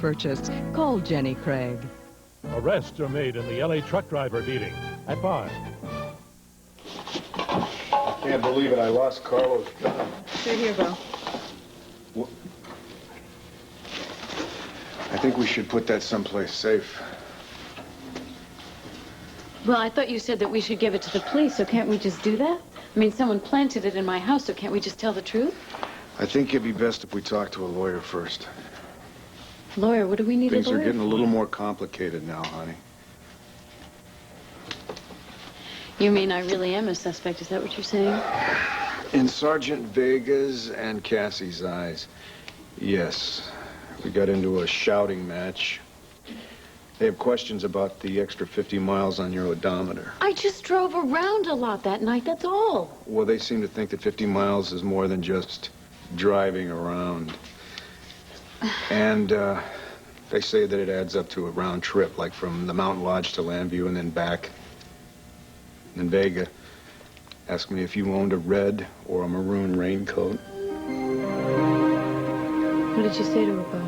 purchase. Call Jenny Craig. Arrests are made in the LA truck driver beating at 5. I can't believe it. I lost Carlo's gun. Right here, Bo. What? I think we should put that someplace safe. Well, I thought you said that we should give it to the police, so can't we just do that? I mean, someone planted it in my house, so can't we just tell the truth? I think it'd be best if we talk to a lawyer first. Lawyer? What do we need a lawyer Things are getting a for? little more complicated now, honey. You mean I really am a suspect? Is that what you're saying? In Sergeant Vega's and Cassie's eyes, yes. We got into a shouting match. They have questions about the extra 50 miles on your odometer. I just drove around a lot that night, that's all. Well, they seem to think that 50 miles is more than just driving around. And they say that it adds up to a round trip, like from the Mountain Lodge to Landview and then back. And Vega asked me if you owned a red or a maroon raincoat. What did you say to her, Bo?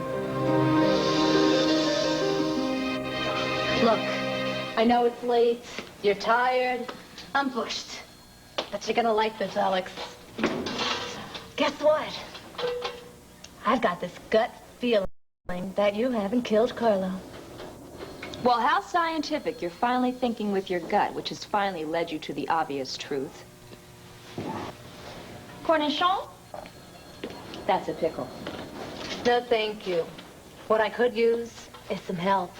Look, I know it's late, you're tired, I'm bushed. But you're gonna like this, Alex. Guess what? I've got this gut feeling that you haven't killed Carlo. Well, how scientific. You're finally thinking with your gut, which has finally led you to the obvious truth. Cornichon? That's a pickle. No, thank you. What I could use is some help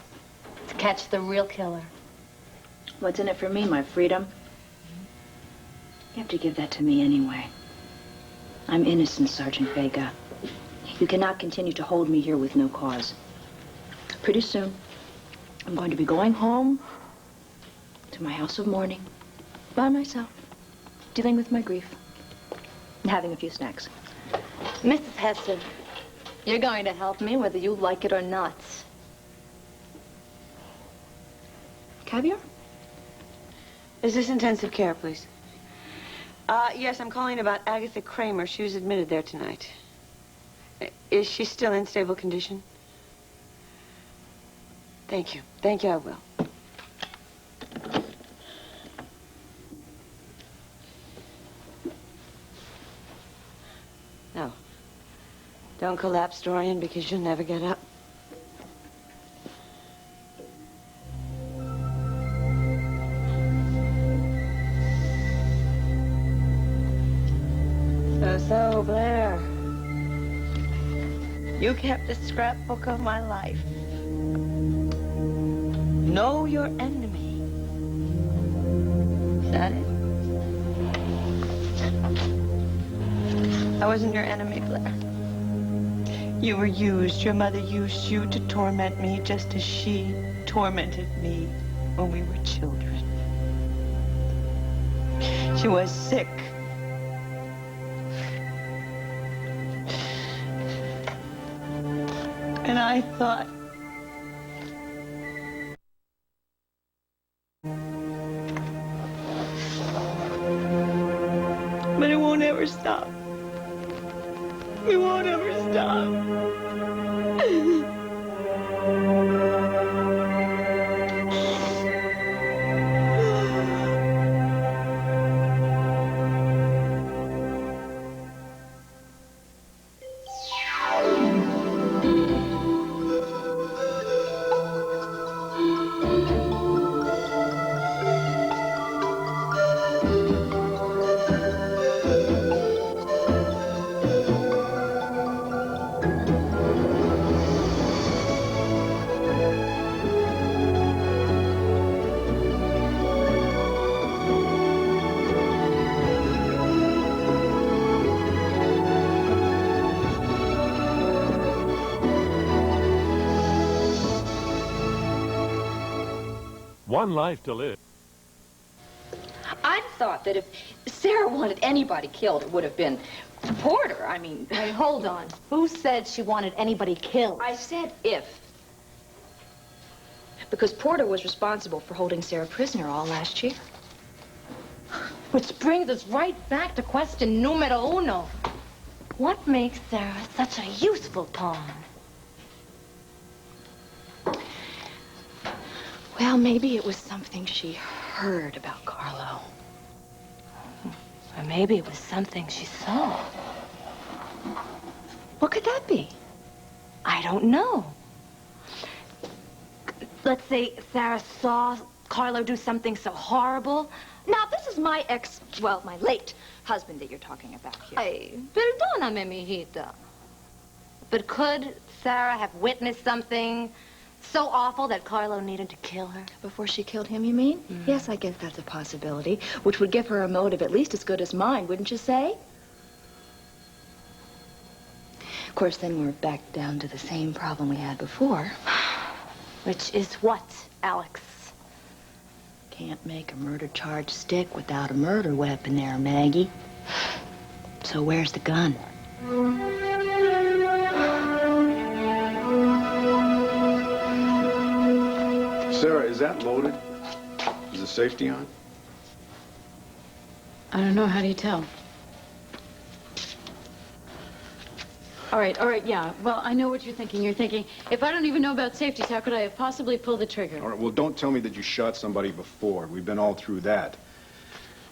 to catch the real killer. What's in it for me, my freedom? You have to give that to me anyway. I'm innocent, Sergeant Vega. You cannot continue to hold me here with no cause. Pretty soon, I'm going to be going home to my house of mourning by myself, dealing with my grief and having a few snacks. Mrs. Heston, you're going to help me whether you like it or not. Caviar? Is this intensive care, please? Yes, I'm calling about Agatha Kramer. She was admitted there tonight. Is she still in stable condition? Thank you. Thank you, I will. No. Don't collapse, Dorian, because you'll never get up. So, Blair, you kept a scrapbook of my life. Know your enemy. Is that it? I wasn't your enemy, Blair. You were used. Your mother used you to torment me just as she tormented me when we were children. She was sick. And I thought, but it won't ever stop. It won't ever stop. One life to live. I thought that if Sarah wanted anybody killed, it would have been Porter. I mean... Hey, hold on. Who said she wanted anybody killed? I said if. Because Porter was responsible for holding Sarah prisoner all last year. Which brings us right back to question numero uno. What makes Sarah such a useful pawn? Well, maybe it was something she heard about Carlo. Or maybe it was something she saw. What could that be? I don't know. Let's say Sarah saw Carlo do something so horrible. Now, this is my my late husband that you're talking about here. Ay, perdóname, mijita. But could Sarah have witnessed something so awful that Carlo needed to kill her? Before she killed him, you mean? Yes, I guess that's a possibility, which would give her a motive at least as good as mine, wouldn't you say? Of course, then we're back down to the same problem we had before. Which is what, Alex? Can't make a murder charge stick without a murder weapon there, Maggie. So where's the gun? Sarah, is that loaded? Is the safety on? I don't know. How do you tell? All right, yeah. Well, I know what you're thinking. You're thinking, if I don't even know about safeties, how could I have possibly pulled the trigger? All right, well, don't tell me that you shot somebody before. We've been all through that.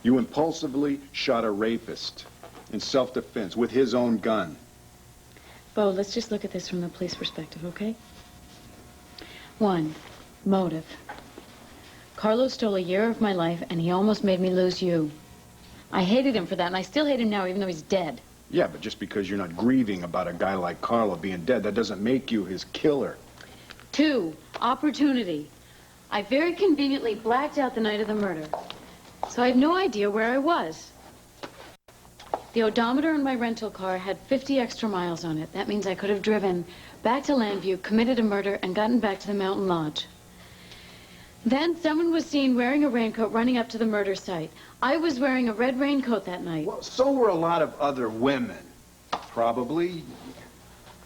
You impulsively shot a rapist in self-defense with his own gun. Bo, let's just look at this from the police perspective, okay? 1, motive. Carlo stole a year of my life, and he almost made me lose you. I hated him for that, and I still hate him now, even though he's dead. Yeah, but just because you're not grieving about a guy like Carlo being dead, that doesn't make you his killer. 2, opportunity. I very conveniently blacked out the night of the murder, so I have no idea where I was. The odometer in my rental car had 50 extra miles on it. That means I could have driven back to Landview, committed a murder, and gotten back to the mountain lodge. Then someone was seen wearing a raincoat running up to the murder site. I was wearing a red raincoat that night. Well, so were a lot of other women. Probably.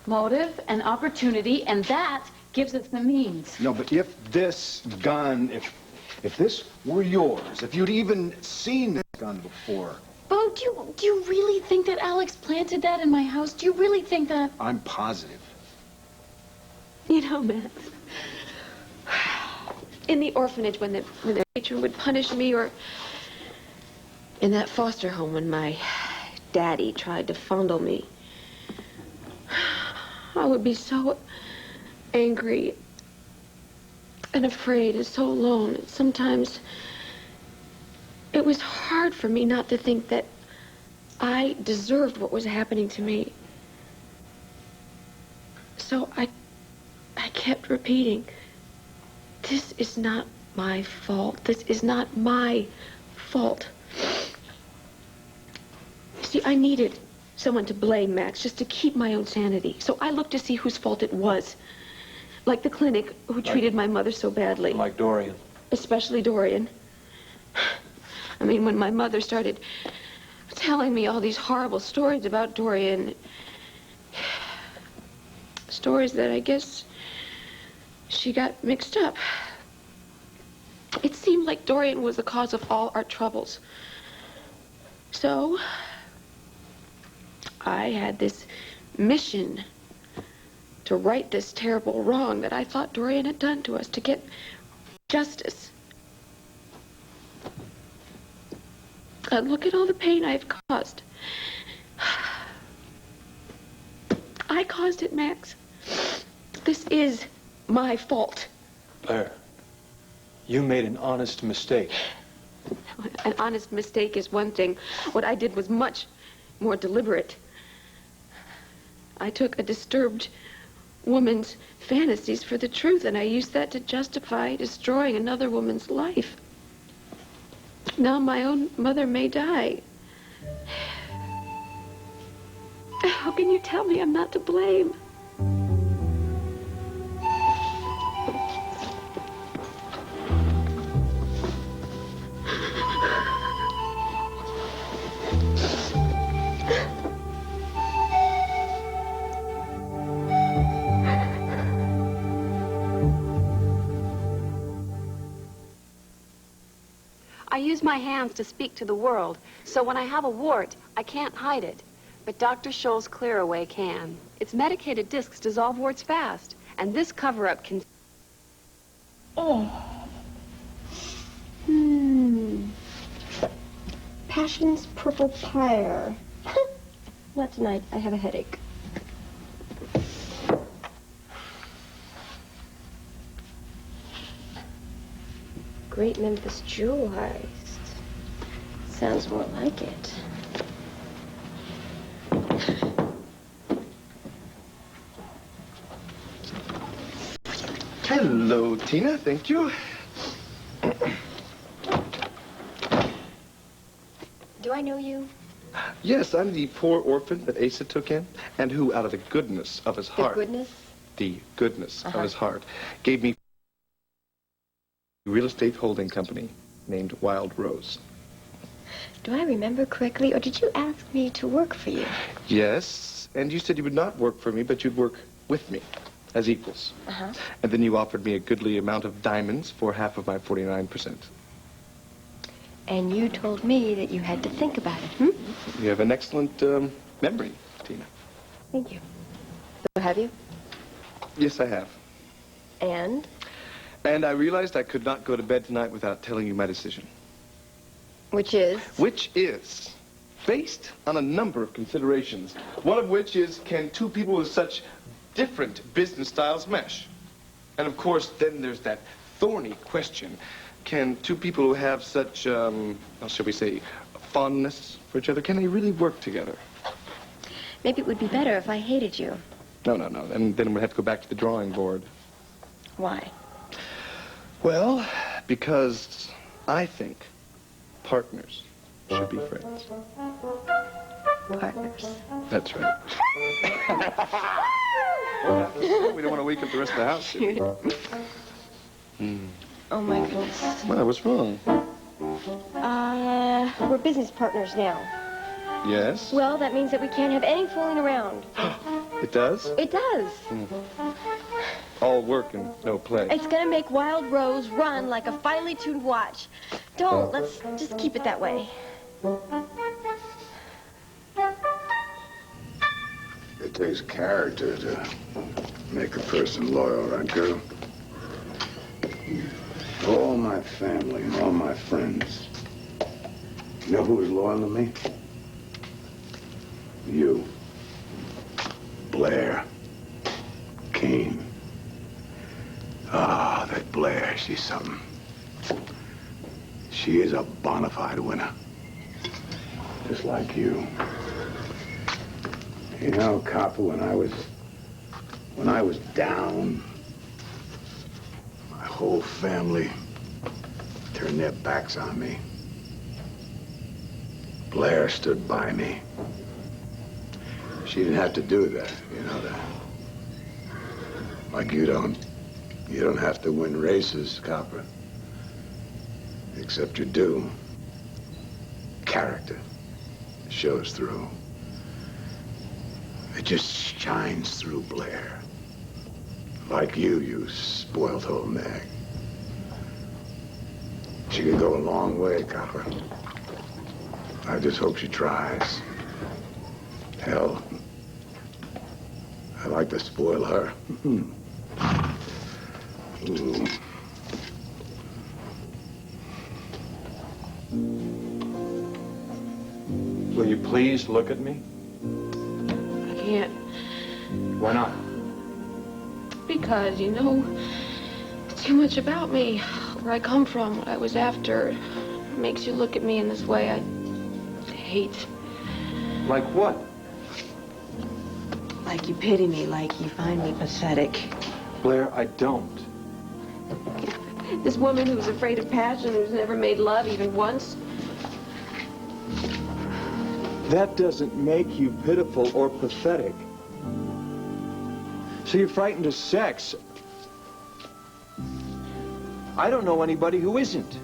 Motive and opportunity, and that gives us the means. No, but if this gun, if this were yours, if you'd even seen this gun before... Bo, do you really think that Alex planted that in my house? Do you really think that? I'm positive. You know, Max, in the orphanage when the patron would punish me, or in that foster home when my daddy tried to fondle me, I would be so angry and afraid and so alone. And sometimes it was hard for me not to think that I deserved what was happening to me. So I kept repeating, this is not my fault. This is not my fault. See, I needed someone to blame, Max, just to keep my own sanity. So I looked to see whose fault it was. Like the clinic who treated my mother so badly. Like Dorian. Especially Dorian. I mean, when my mother started telling me all these horrible stories about Dorian, stories that I guess she got mixed up. It seemed like Dorian was the cause of all our troubles. So I had this mission to right this terrible wrong that I thought Dorian had done to us, to get justice. And look at all the pain I've caused. I caused it, Max. This is my fault. Blair, you made an honest mistake. An honest mistake is one thing. What I did was much more deliberate. I took a disturbed woman's fantasies for the truth, and I used that to justify destroying another woman's life. Now my own mother may die. How can you tell me I'm not to blame? I use my hands to speak to the world, so when I have a wart, I can't hide it. But Dr. Scholl's Clearaway can. Its medicated discs dissolve warts fast, and this cover-up can... Oh, Passion's purple pyre. Not tonight. I have a headache. Great Memphis jewel heist. Sounds more like it. Hello, Tina. Thank you. Do I know you? Yes, I'm the poor orphan that Asa took in, and who, out of the goodness of his heart... The goodness? The goodness of his heart, gave me a real estate holding company named Wild Rose. Do I remember correctly, or did you ask me to work for you? Yes, and you said you would not work for me, but you'd work with me, as equals. And then you offered me a goodly amount of diamonds for half of my 49%. And you told me that you had to think about it, You have an excellent memory, Tina. Thank you. So have you? Yes, I have. And? And I realized I could not go to bed tonight without telling you my decision. Which is? Which is based on a number of considerations. One of which is, can two people with such different business styles mesh? And of course, then there's that thorny question. Can two people who have such, shall we say, fondness for each other, can they really work together? Maybe it would be better if I hated you. No. And then we'd have to go back to the drawing board. Why? Well, because I think partners should be friends. Partners. That's right. We don't want to wake up the rest of the house, do we? Oh, my goodness. Well, what's wrong? We're business partners now. Yes? Well, that means that we can't have any fooling around. It does? It does. All work and no play. It's gonna make Wild Rose run like a finely tuned watch. Don't. Let's just keep it that way. It takes character to make a person loyal, right, girl? All my family and all my friends. You know who was loyal to me? You. Blair. Kane. Ah, that Blair, she's something. She is a bona fide winner. Just like you. You know, Copper, when I was down, my whole family turned their backs on me. Blair stood by me. She didn't have to do that, you know that. Like you don't have to win races, Copper. Except you do. Character shows through. It just shines through Blair. Like you spoiled old nag. She could go a long way, Copper. I just hope she tries. Hell, I'd like to spoil her. Ooh. Will you please look at me? I can't. Why not? Because, you know, too much about me. Where I come from, what I was after. It makes you look at me in this way I hate. Like what? Like you pity me, like you find me pathetic. Blair, I don't. This woman who's afraid of passion, who's never made love even once. That doesn't make you pitiful or pathetic. So you're frightened of sex. I don't know anybody who isn't.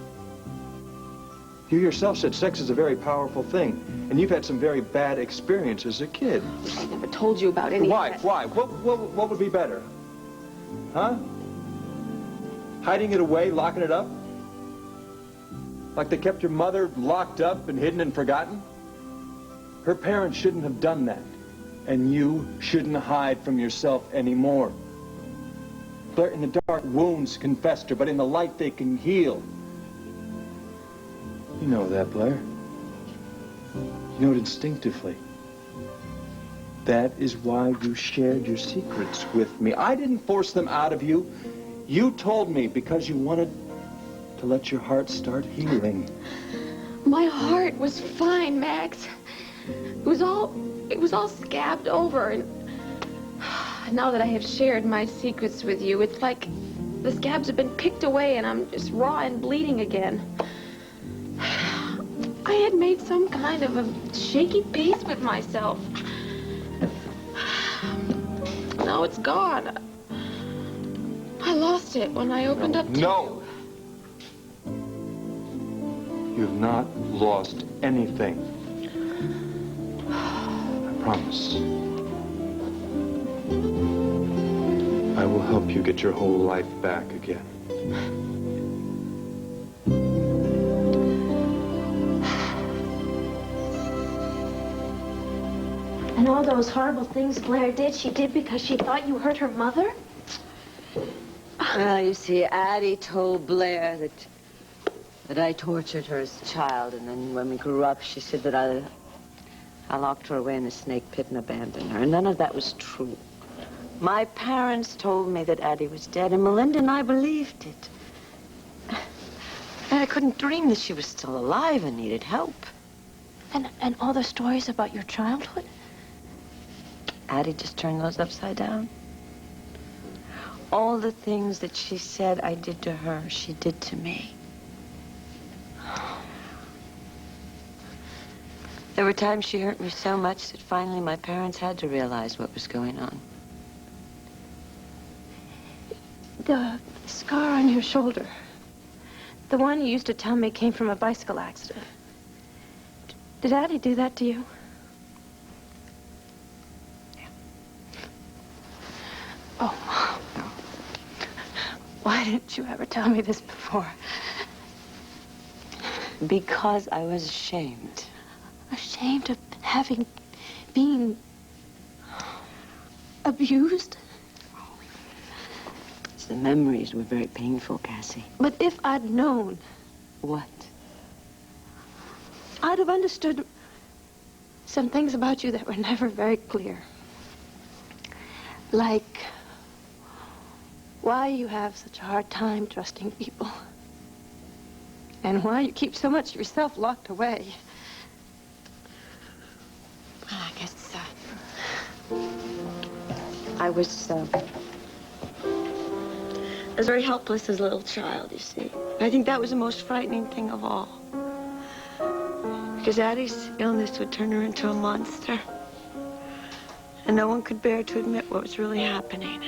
You yourself said sex is a very powerful thing, and you've had some very bad experiences as a kid. I never told you about any Why? of that. Why? What would be better? Huh? Hiding it away, locking it up? Like they kept your mother locked up and hidden and forgotten? Her parents shouldn't have done that. And you shouldn't hide from yourself anymore. Blair, in the dark, wounds can fester, but in the light, they can heal. You know that, Blair. You know it instinctively. That is why you shared your secrets with me. I didn't force them out of you. You told me because you wanted to let your heart start healing. My heart was fine, Max. It was all scabbed over, and now that I have shared my secrets with you, it's like the scabs have been picked away and I'm just raw and bleeding again. I had made some kind of a shaky peace with myself. Now it's gone. I lost it when I opened up to No! You've not lost anything. I promise. I will help you get your whole life back again. And all those horrible things Blair did, she did because she thought you hurt her mother? Well, you see, Addie told Blair that I tortured her as a child, and then when we grew up, she said that I locked her away in the snake pit and abandoned her, and none of that was true. My parents told me that Addie was dead, and Melinda and I believed it. And I couldn't dream that she was still alive and needed help. And all the stories about your childhood? Addie just turned those upside down. All the things that she said I did to her, she did to me. There were times she hurt me so much that finally my parents had to realize what was going on. The scar on your shoulder, the one you used to tell me came from a bicycle accident. Did Addie do that to you? Yeah. Oh, Mom. Why didn't you ever tell me this before? Because I was ashamed. Ashamed of having been abused? The memories were very painful, Cassie. But if I'd known... What? I'd have understood some things about you that were never very clear. Like why you have such a hard time trusting people. And why you keep so much of yourself locked away. Well, I guess, I was very helpless as a little child, you see. I think that was the most frightening thing of all. Because Addie's illness would turn her into a monster. And no one could bear to admit what was really happening.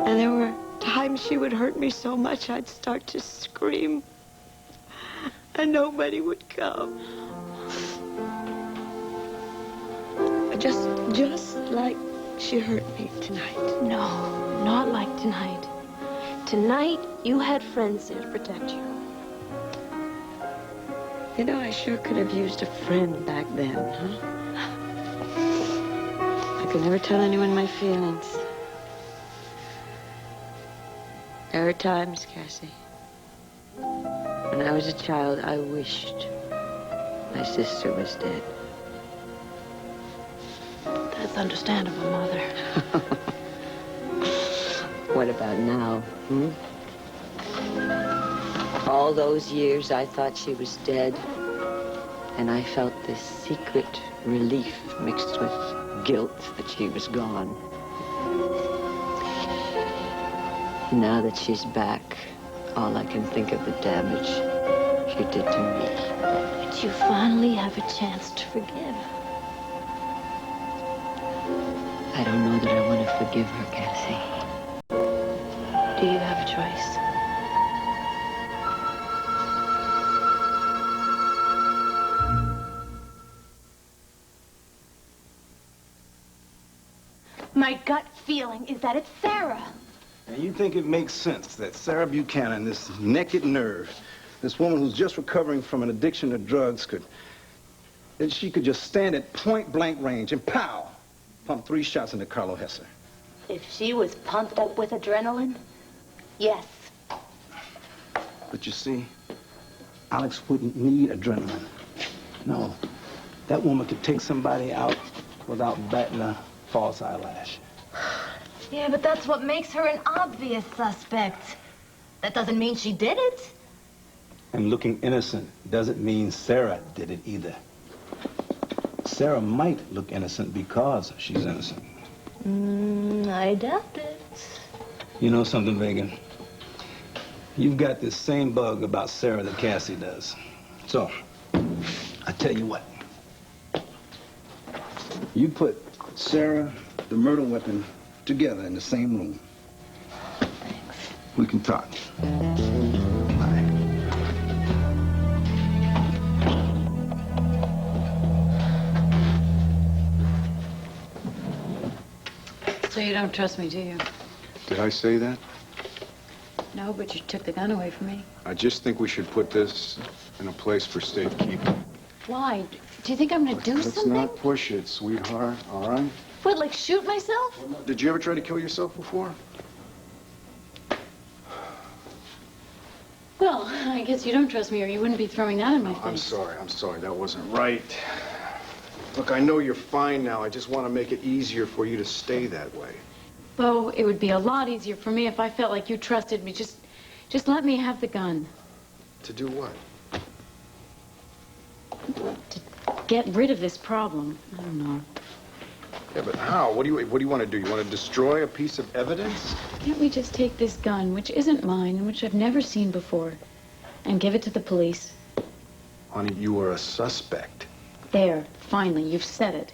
And there were times she would hurt me so much I'd start to scream. And nobody would come. Just like she hurt me tonight. No, not like tonight. Tonight, you had friends there to protect you. You know, I sure could have used a friend back then, huh? I could never tell anyone my feelings. There were times, Cassie, when I was a child, I wished my sister was dead. That's understandable, Mother. What about now, All those years I thought she was dead, and I felt this secret relief mixed with guilt that she was gone. Now that she's back, all I can think of the damage she did to me. But you finally have a chance to forgive. I don't know that I want to forgive her, Cassie. Do you have a choice? My gut feeling is that it's Sarah. Now, you think it makes sense that Sarah Buchanan, this naked nerve, this woman who's just recovering from an addiction to drugs, that she could just stand at point-blank range and pow, pump 3 shots into Carlo Hesser. If she was pumped up with adrenaline, yes. But you see, Alex wouldn't need adrenaline. No, that woman could take somebody out without batting a false eyelash. Yeah, but that's what makes her an obvious suspect. That doesn't mean she did it. And looking innocent doesn't mean Sarah did it either. Sarah might look innocent because she's innocent. I doubt it. You know something, Megan? You've got this same bug about Sarah that Cassie does. So, I tell you what. You put Sarah, the murder weapon, together in the same room. We can talk. So you don't trust me, do you? Did I say that? No, but you took the gun away from me. I just think we should put this in a place for safekeeping. Why? Do you think I'm gonna do something? Let's not push it, sweetheart, all right? What, like shoot myself? Did you ever try to kill yourself before? Well, I guess you don't trust me or you wouldn't be throwing that in my face. I'm sorry, that wasn't right. Look, I know you're fine now. I just want to make it easier for you to stay that way. Bo, it would be a lot easier for me if I felt like you trusted me. Just let me have the gun. To do what? To get rid of this problem. I don't know. Yeah, but how? What do you want to do? You want to destroy a piece of evidence? Can't we just take this gun, which isn't mine and which I've never seen before, and give it to the police? Honey, you are a suspect. There, finally, you've said it.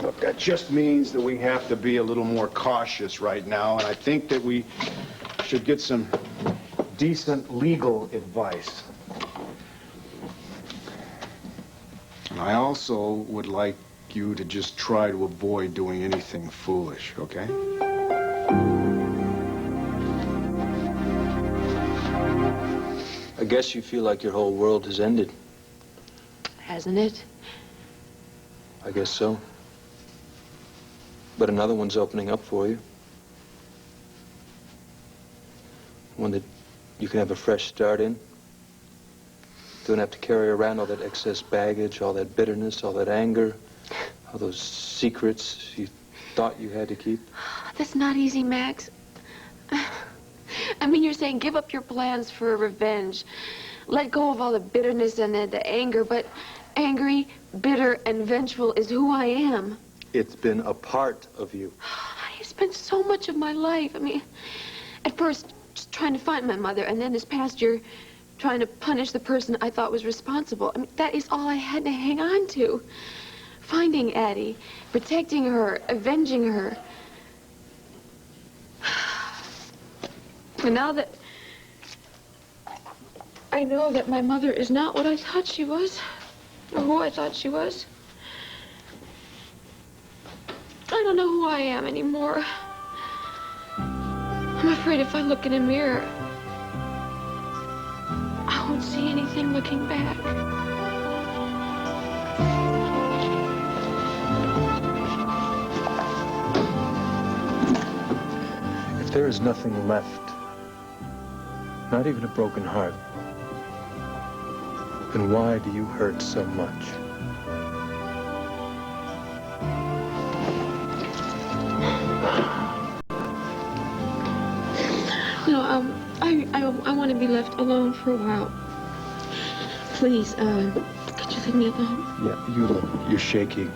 Look, that just means that we have to be a little more cautious right now, and I think that we should get some decent legal advice. And I also would like you to just try to avoid doing anything foolish, okay? I guess you feel like your whole world has ended. Hasn't it? I guess so. But another one's opening up for you. One that you can have a fresh start in. Don't have to carry around all that excess baggage, all that bitterness, all that anger, all those secrets you thought you had to keep. That's not easy, Max. I mean, you're saying give up your plans for revenge. Let go of all the bitterness and the anger, but angry, bitter, and vengeful is who I am. It's been a part of you. I spent so much of my life. I mean, at first, just trying to find my mother, and then this past year, trying to punish the person I thought was responsible. I mean, that is all I had to hang on to. Finding Addie, protecting her, avenging her. And now that I know that my mother is not what I thought she was, or who I thought she was, I don't know who I am anymore. I'm afraid if I look in a mirror, I won't see anything looking back. If there is nothing left, not even a broken heart, then why do you hurt so much? No, I want to be left alone for a while. Please, could you leave me alone? Yeah, you look. You're shaky.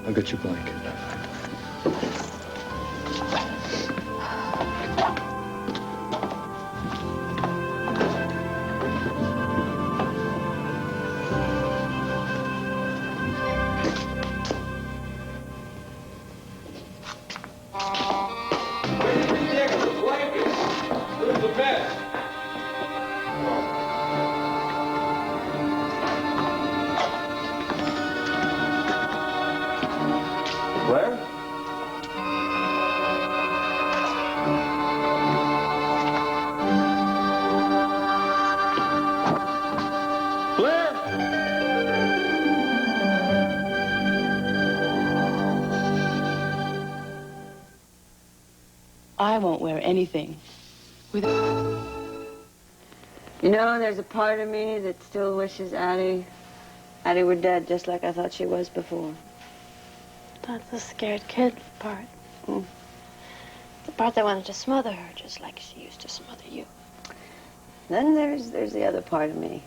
I'll get your blanket. Blair? Blair? I won't wear anything with... You know, there's a part of me that still wishes Addie were dead, just like I thought she was before. That's the scared kid part. The part that wanted to smother her, just like she used to smother you. Then there's the other part of me.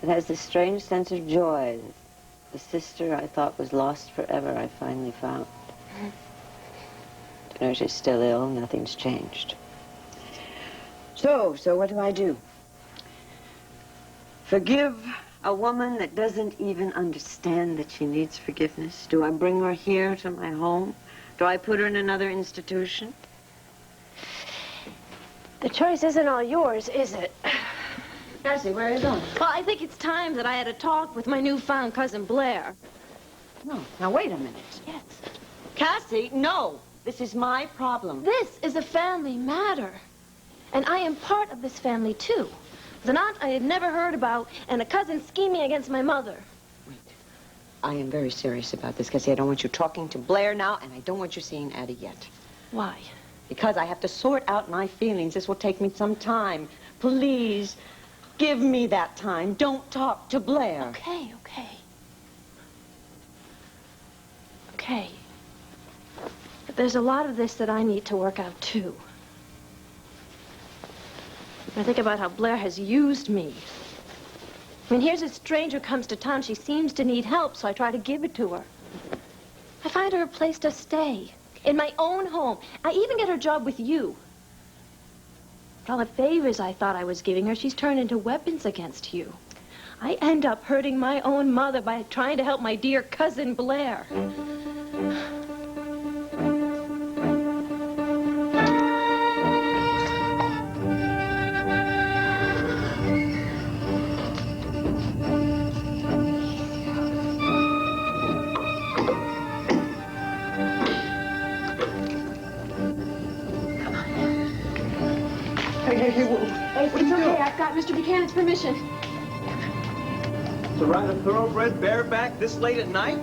It has this strange sense of joy that the sister I thought was lost forever, I finally found. You know, she's still ill, nothing's changed. So what do? Forgive a woman that doesn't even understand that she needs forgiveness? Do I bring her here to my home? Do I put her in another institution? The choice isn't all yours, is it? Cassie, where are you going? Well, I think it's time that I had a talk with my newfound cousin Blair. No, now wait a minute. Yes. Cassie, no. This is my problem. This is a family matter. And I am part of this family, too. With an aunt I had never heard about, and a cousin scheming against my mother. Wait. I am very serious about this, Cassie. I don't want you talking to Blair now, and I don't want you seeing Addie yet. Why? Because I have to sort out my feelings. This will take me some time. Please, give me that time. Don't talk to Blair. Okay. But there's a lot of this that I need to work out, too. I think about how Blair has used me. I mean, here's a stranger who comes to town. She seems to need help, so I try to give it to her. I find her a place to stay, in my own home. I even get her job with you. But all the favors I thought I was giving her, she's turned into weapons against you. I end up hurting my own mother by trying to help my dear cousin Blair. It's okay. I've got Mr. Buchanan's permission. To ride a thoroughbred bareback this late at night?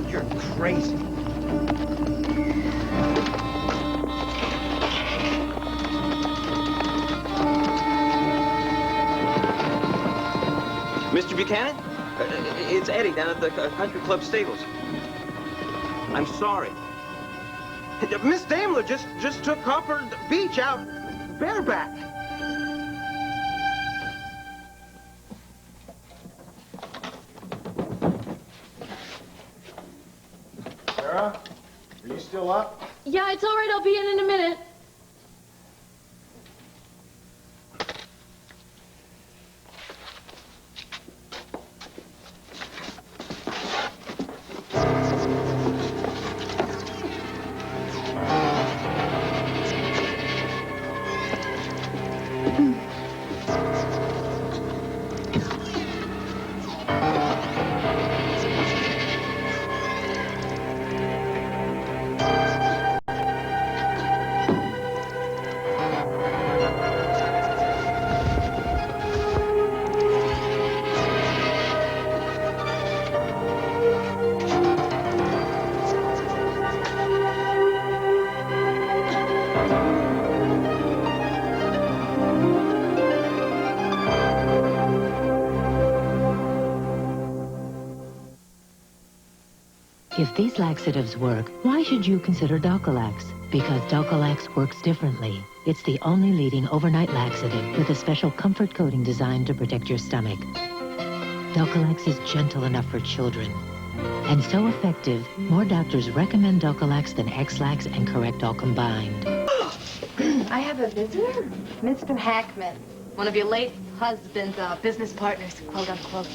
You're crazy. Mr. Buchanan? It's Eddie down at the Country Club stables. I'm sorry. Miss Daimler just took Copper Beach out bareback. Sarah, are you still up? Yeah, it's all right. I'll be in a minute. If these laxatives work, why should you consider Dulcolax? Because Dulcolax works differently. It's the only leading overnight laxative with a special comfort coating designed to protect your stomach. Dulcolax is gentle enough for children. And so effective, more doctors recommend Dulcolax than X-Lax and Correctol combined. I have a visitor, Mr. Hackman, one of your late husband's business partners, quote unquote.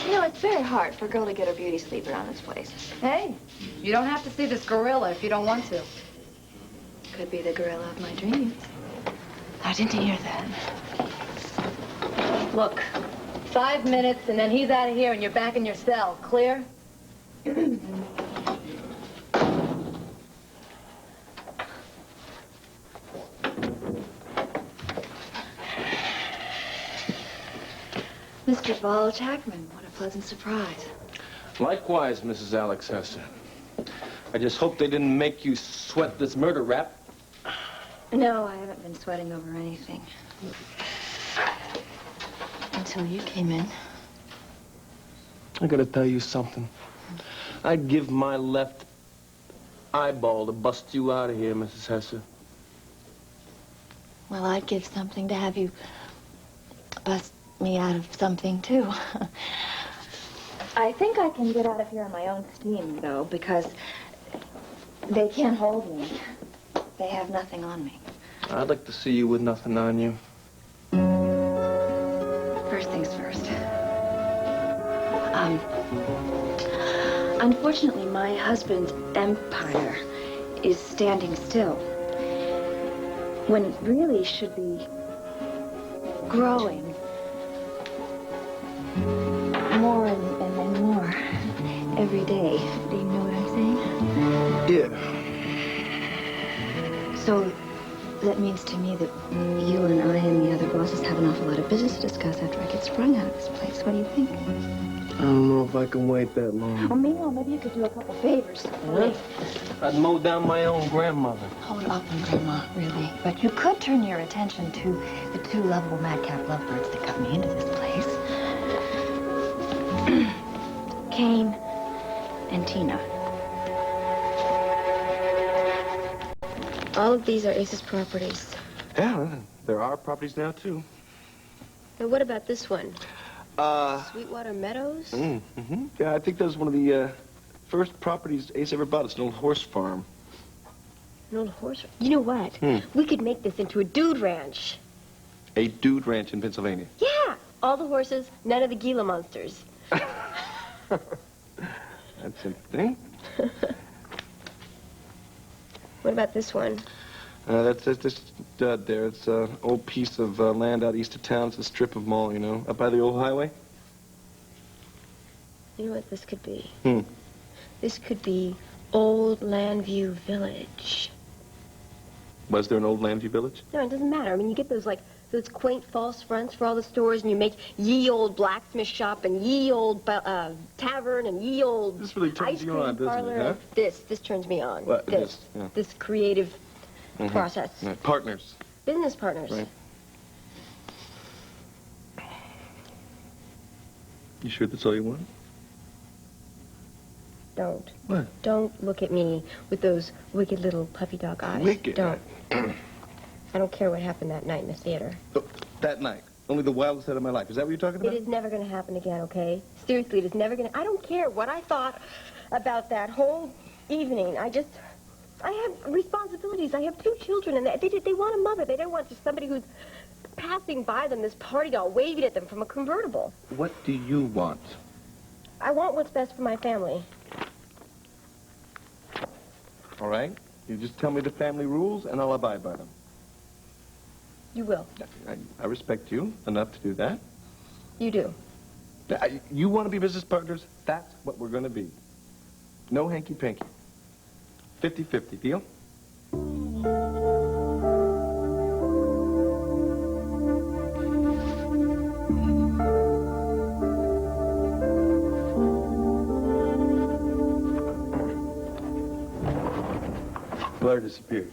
You know, it's very hard for a girl to get her beauty sleep around this place. Hey, you don't have to see this gorilla if you don't want to. Could be the gorilla of my dreams. I didn't hear that. Look, 5 minutes and then he's out of here and you're back in your cell. Clear? Mr. Bulge Hackman, what a pleasant surprise. Likewise, Mrs. Alex Hester. I just hope they didn't make you sweat this murder rap. No, I haven't been sweating over anything. Until you came in. I gotta tell you something. I'd give my left eyeball to bust you out of here, Mrs. Hesse. Well, I'd give something to have you bust me out of something, too. I think I can get out of here on my own steam, though, because they can't hold me. They have nothing on me. I'd like to see you with nothing on you. First things first. Unfortunately, my husband's empire is standing still when it really should be growing more and more every day. Do you know what I'm saying? Yeah. So that means to me that you and I and the other bosses have an awful lot of business to discuss after I get sprung out of this place. What do you think? I don't know if I can wait that long. Well, meanwhile, maybe you could do a couple favors for me. I'd mow down my own grandmother. Hold up, Grandma, really. But you could turn your attention to the two lovable madcap lovebirds that got me into this place. Kane and Tina. All of these are Ace's properties. Yeah, there are properties now, too. Now, what about this one? Sweetwater Meadows? Yeah, I think that was one of the first properties Ace ever bought. It's an old horse farm. An old horse? You know what? We could make this into a dude ranch. A dude ranch in Pennsylvania. Yeah! All the horses, none of the Gila monsters. That's interesting. What about this one? That's this stud there. It's an old piece of land out east of town. It's a strip of mall, you know, up by the old highway. You know what this could be? Hmm. This could be Old Landview Village. Was there an old Landview Village? No, it doesn't matter. I mean, you get those, like, those quaint false fronts for all the stores, and you make ye old blacksmith shop and ye old tavern and ye old This really turns ice you cream on, doesn't parlor. it, huh? This turns me on. What? This, Yeah. this creative process. Right. Partners. Business partners. Right. You sure that's all you want? Don't. What? Don't look at me with those wicked little puppy dog eyes. Wicked? Don't. I don't care what happened that night in the theater. Oh, that night. Only the wildest night of my life. Is that what you're talking about? It is never going to happen again, okay? Seriously, it is never going to... I don't care what I thought about that whole evening. I have responsibilities. I have 2 children, and they want a mother. They don't want just somebody who's passing by them, this party doll, waving at them from a convertible. What do you want? I want what's best for my family. All right? You just tell me the family rules, and I'll abide by them. You will. I respect you enough to do that. You do. You want to be business partners? That's what we're going to be. No hanky-panky. 50-50, deal? Blair disappeared.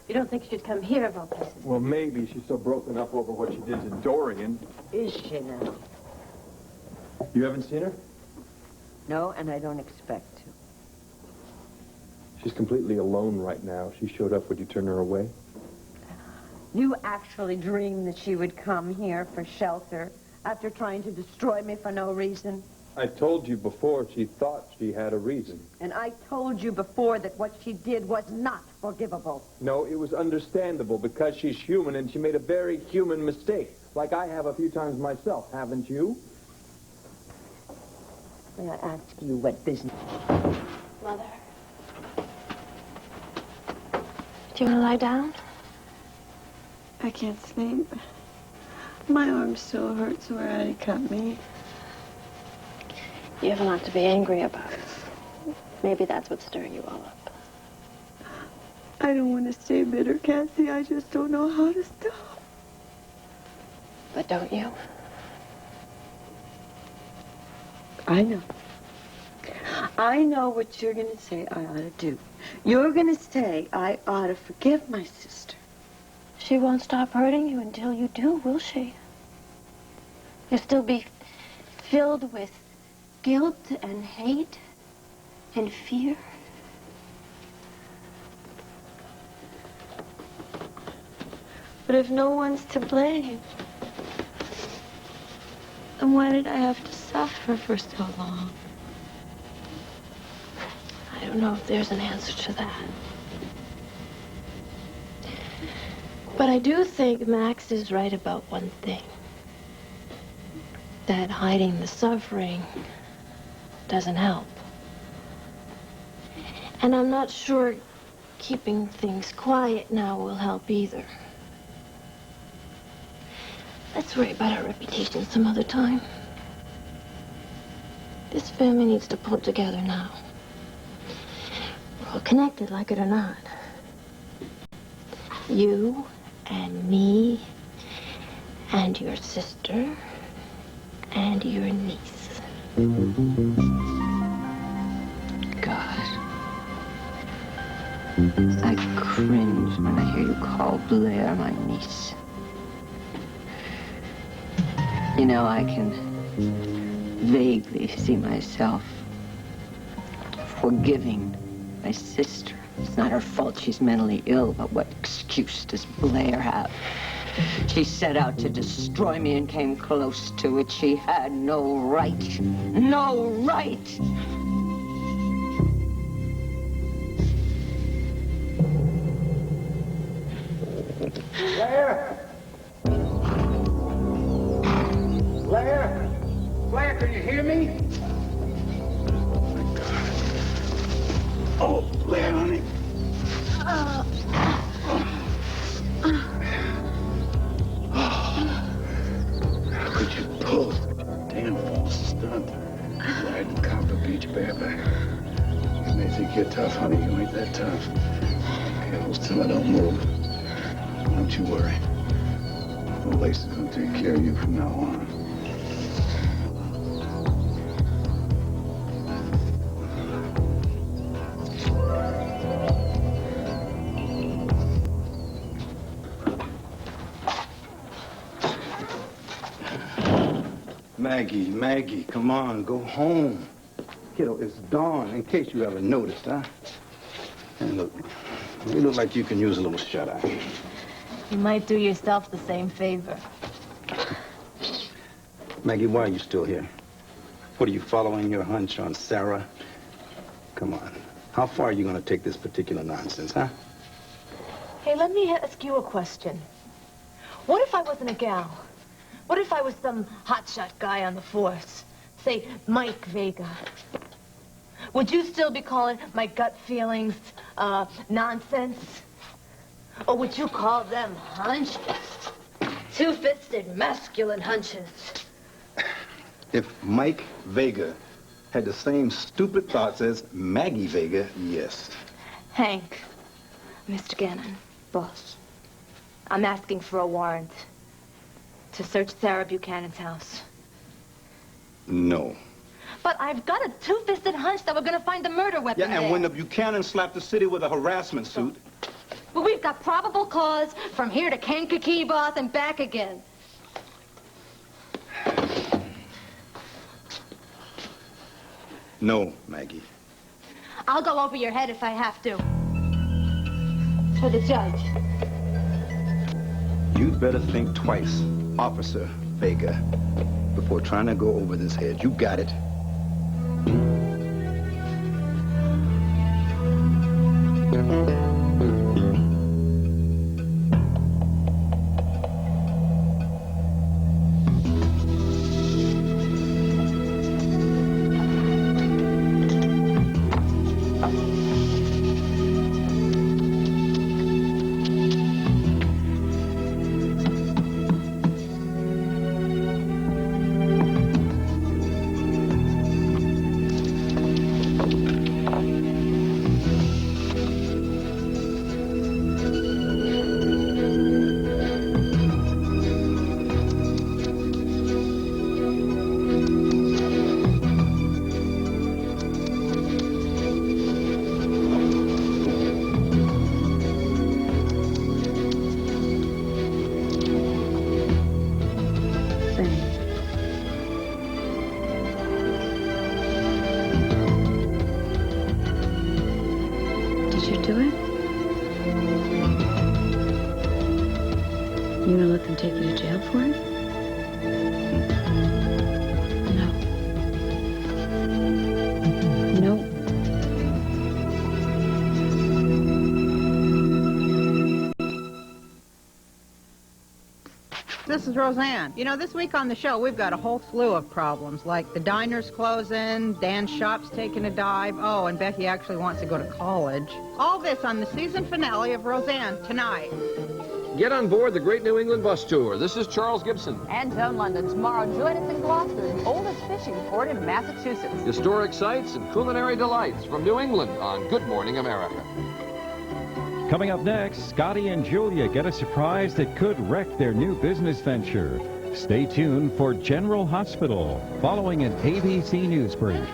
You don't think she'd come here of all places? Well, maybe she's so broken up over what she did to Dorian. Is she now? You haven't seen her? No, and I don't expect to. She's completely alone right now. She showed up when you turned her away. You actually dreamed that she would come here for shelter after trying to destroy me for no reason? I told you before she thought she had a reason. And I told you before that what she did was not forgivable. No, it was understandable because she's human and she made a very human mistake. Like I have a few times myself, haven't you? May I ask you what business? Mother. Do you want to lie down? I can't sleep. My arm still hurts where Addie cut me. You have a lot to be angry about. Maybe that's what's stirring you all up. I don't want to stay bitter, Cassie. I just don't know how to stop. But don't you? I know. I know what you're going to say I ought to do. You're going to say I ought to forgive my sister. She won't stop hurting you until you do, will she? You'll still be filled with guilt and hate and fear. But if no one's to blame, then why did I have to suffer for so long? I don't know if there's an answer to that. But I do think Max is right about one thing. That hiding the suffering doesn't help. And I'm not sure keeping things quiet now will help either. Let's worry about our reputation some other time. This family needs to pull together now. We're all connected, like it or not. You and me and your sister and your niece. God. I cringe when I hear you call Blair my niece. You know, I can vaguely see myself forgiving my sister. It's not her fault she's mentally ill, but what excuse does Blair have? She set out to destroy me and came close to it. She had no right. No right! Blair! Blair! Blair, can you hear me? Oh, my God. Oh, Blair, honey. How could you pull damn false stunt? Riding Copper Beach bareback. You may think you're tough, honey. You ain't that tough. Cables till I don't move. Don't you worry. The lace is gonna take care of you from now on. Maggie, come on, go home. Kiddo, it's dawn, in case you ever noticed, huh? And look, you look like you can use a little shut-eye. You might do yourself the same favor. Maggie, why are you still here? What, are you following your hunch on Sarah? Come on. How far are you going to take this particular nonsense, huh? Hey, let me ask you a question. What if I wasn't a gal? What if I was some hotshot guy on the force? Say, Mike Vega. Would you still be calling my gut feelings, nonsense? Or would you call them hunches? Two-fisted masculine hunches. If Mike Vega had the same stupid thoughts as Maggie Vega, yes. Hank, Mr. Gannon, boss, I'm asking for a warrant to search Sarah Buchanan's house. No. But I've got a two-fisted hunch that we're going to find the murder weapon Yeah, and there. when the Buchanan slapped the city with a harassment suit... But we've got probable cause from here to Kankakee, boss, and back again. No, Maggie. I'll go over your head if I have to. For the judge. You'd better think twice, Officer Vega, before trying to go over this head. You got it. Did you do it? You gonna let them take you to jail for it? No. No. This is Roseanne. You know, this week on the show, we've got a whole slew of problems, like the diner's closing, Dan's shop's taking a dive, oh, and Becky actually wants to go to college. All this on the season finale of Roseanne tonight. Get on board the Great New England Bus Tour. This is Charles Gibson. And Joan London. Tomorrow, join us in Gloucester, the oldest fishing port in Massachusetts. Historic sights and culinary delights from New England on Good Morning America. Coming up next, Scotty and Julia get a surprise that could wreck their new business venture. Stay tuned for General Hospital, following an ABC News brief.